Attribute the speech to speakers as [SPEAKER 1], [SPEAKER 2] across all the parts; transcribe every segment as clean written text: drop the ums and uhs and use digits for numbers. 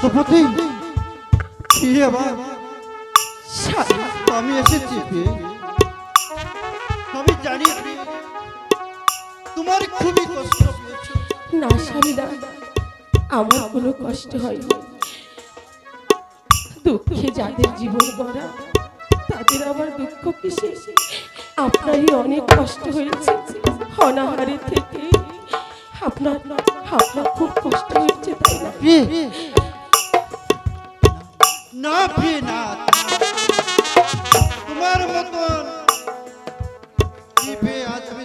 [SPEAKER 1] রক্তপতি আমি এসেছি। আমি জানি তোমার খুবই কষ্ট হয়েছে।
[SPEAKER 2] না স্বামী না, আমার কোনো কষ্ট হয়নি। দুঃখে যাদের জীবন গড়া তাদের আবার দুঃখ কিসে? আপনারই অনেক কষ্ট হয়েছে অনাহারে থেকে। আপনার খুব কষ্ট হয়েছে, তাই না?
[SPEAKER 1] না প্রিয় না, তোমার মতন আজ আমি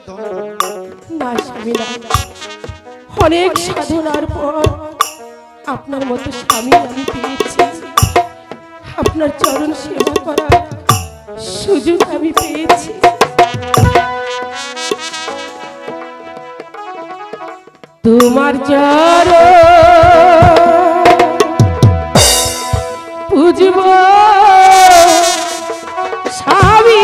[SPEAKER 2] না স্বামী না, অনেক সাধনার পর আপনার মতো স্বামী আমি পেয়েছি। আপনার চরণ সেবা করার সুযোগ আমি পেয়েছি। তোমার চরণ পুজব স্বামী,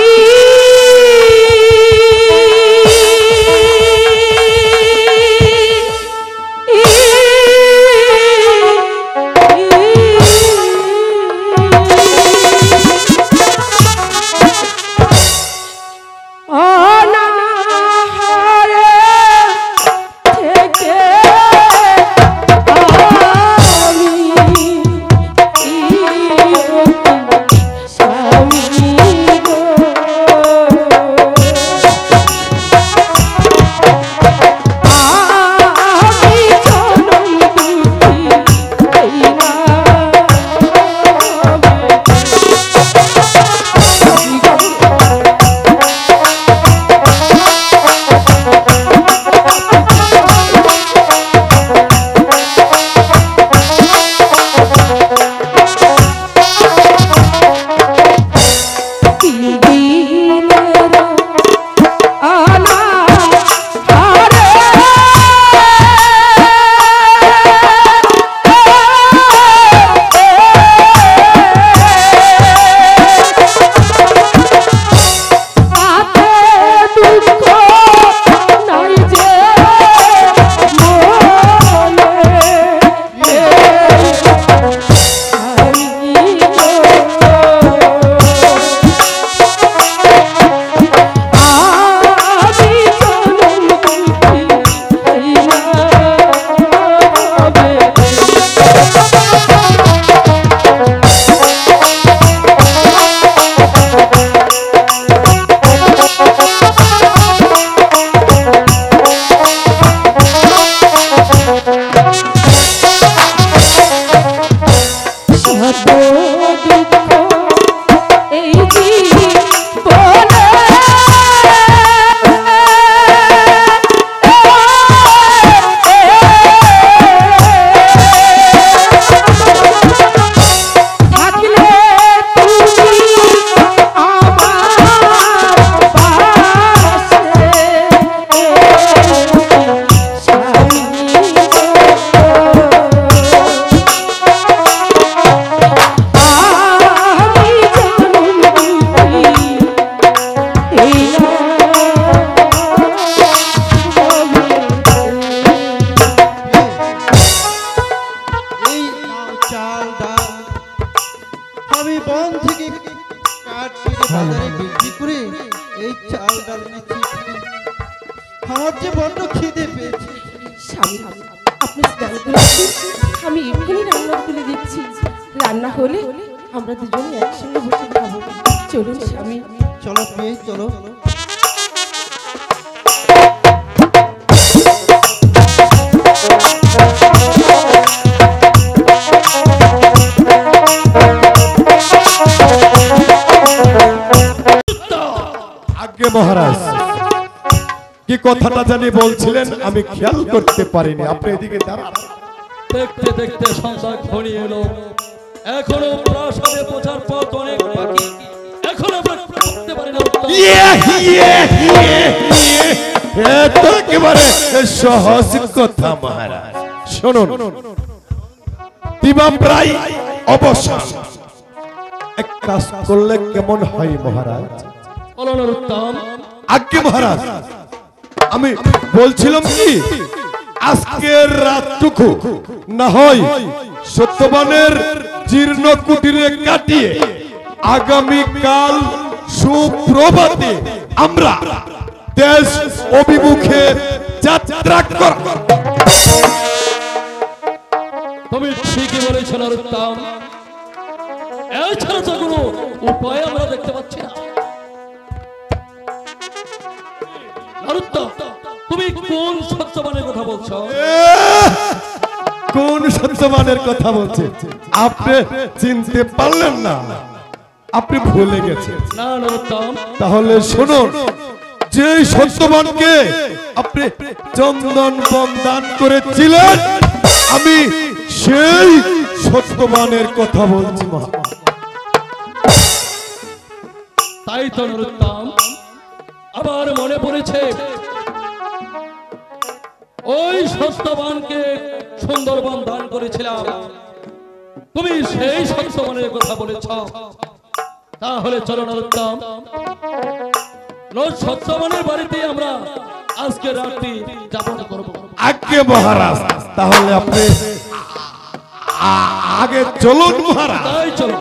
[SPEAKER 1] আমার যে বড্ড খিদে পেয়েছে।
[SPEAKER 2] স্বামী আপনি আমি এখানে রান্না তুলে দিচ্ছি। রান্না হলে আমরা দুজনে একসঙ্গে বসে খাবো। চলুন স্বামী।
[SPEAKER 1] চলো প্রিয়, চলো।
[SPEAKER 3] আজ্ঞে মহারাজ, কি কথাটা জানি বলছিলেন আমি খেয়াল করতে পারিনি। আপনি এদিকে দাঁড়ান।
[SPEAKER 4] দেখতে দেখতে সন্ধ্যা ঘনিয়ে এলো, এখনো প্রাসাদে পৌঁছার পথ অনেক বাকি। এখনো করতে পারি না।
[SPEAKER 3] এত একেবারে সহজ কথা মহারাজ। শুনুন, দিবা প্রায় অবসান। এক কাজ করলে কেমন হয় মহারাজ? আজ্ঞে মহারাজ, আমি বলছিলাম কি আজকের রাতটুকু না হয় সত্যবানের জীর্ণ কুটিরে কাটিয়ে আগামীকাল সুপ্রভাতে আমরা দেশ অভিমুখে যাত্রা করব।
[SPEAKER 4] তুমি ঠিকই বলেছ নরোত্তম, এছাড়া তো কোনো উপায় আমরা দেখতে পাচ্ছি না। নরোত্তম, তুমি কোন সত্যবানের কথা বলছো?
[SPEAKER 3] কোন সত্যবানের কথা বলছেন? আপনি চিনতে পারলেন না, আপনি ভুলে গেছেন।
[SPEAKER 4] না নরোত্তম,
[SPEAKER 3] তাহলে শুনুন, যে সত্যবানকে আপনি চন্দন বন দান করেছিলেন, আমি সেই সত্যবানের কথা বলছি।
[SPEAKER 4] তাই তো নরোত্তম, আবার মনে পড়েছে ওই সত্যবানকে সুন্দরবন দান করেছিলাম। তুমি সেই সত্যবানের কথা বলেছ। তাহলে চলো নরোত্তম, সত্যবানের বাড়িতে আমরা আজকে রাত্রি যাপন করব।
[SPEAKER 3] আগে মহারাজ, তাহলে আপনি আগে চলুন মহারাজ।
[SPEAKER 4] তাই চলো।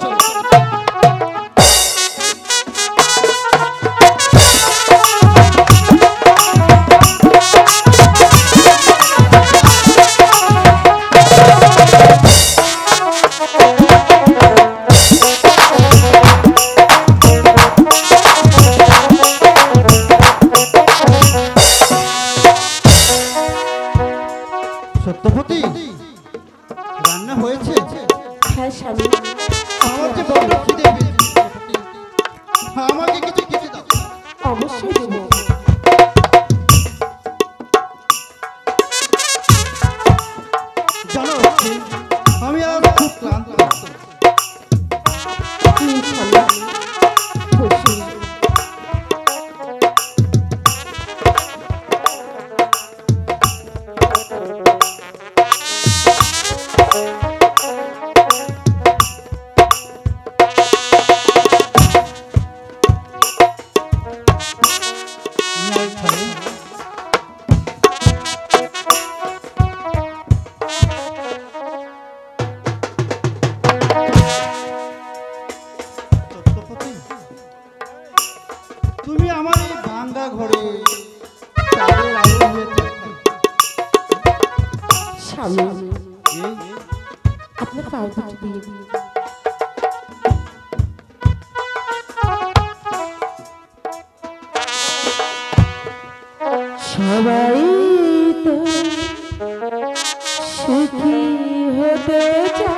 [SPEAKER 1] সত্যপতি, রান্না হয়েছে?
[SPEAKER 2] হ্যাঁ স্বামী,
[SPEAKER 1] আমার যে বড্ড খিদে পেয়েছে সত্যপতি। আমাকে কিছু খেতে দাও।
[SPEAKER 2] অবশ্যই দেবো।
[SPEAKER 1] জানো, আমি আর খুব ক্লান্ত।
[SPEAKER 2] স্বামী, বসুন।
[SPEAKER 1] ন্যায় খাই। সত্যপতি, তুমি আমার এই ভাঙ্গা ঘরে চালের আলো হয়ে থাকতে।
[SPEAKER 2] স্বামী,
[SPEAKER 1] এই
[SPEAKER 2] আপনার পাও দুটো দিয়ে সবাই তো সুখী হতে চায়।